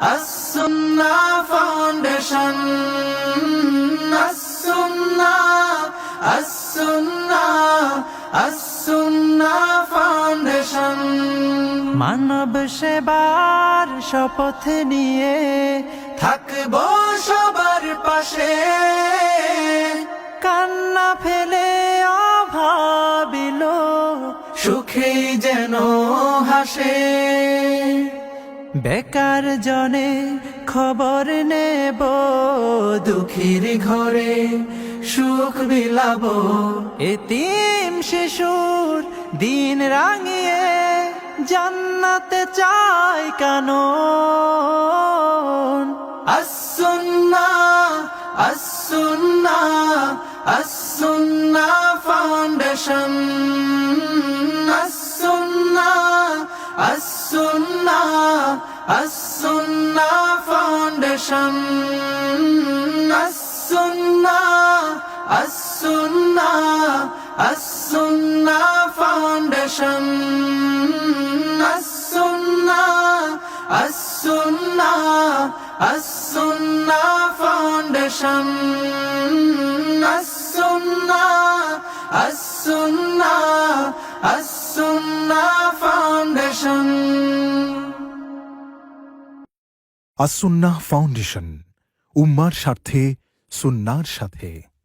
as-sunnah foundation, as-sunnah, as-sunnah, as-sunnah foundation। মানব সেবার শপথ নিয়ে থাকবো সবার পাশে, কান্না ফেলে অভাবিল সুখে যেন হাসে। বেকার জনে খবর নেব, দুঃখীর ঘরে সুখ বিলাবো, এতিম শিশুর দিন রাঙিয়ে জান্নাতে চাই কানন। as-sunnah, as-sunnah, as-sunnah foundation, as-sunnah, as-sunnah, as-sunnah foundation, as-sunnah, as-sunnah, as-sunnah foundation, as-sunnah, as-sunnah, as-sunnah foundation, as-sunnah, as-sunnah, as-sunnah foundation। As-Sunnah Foundation, উম্মার স্বার্থে সুন্নাহর সাথে।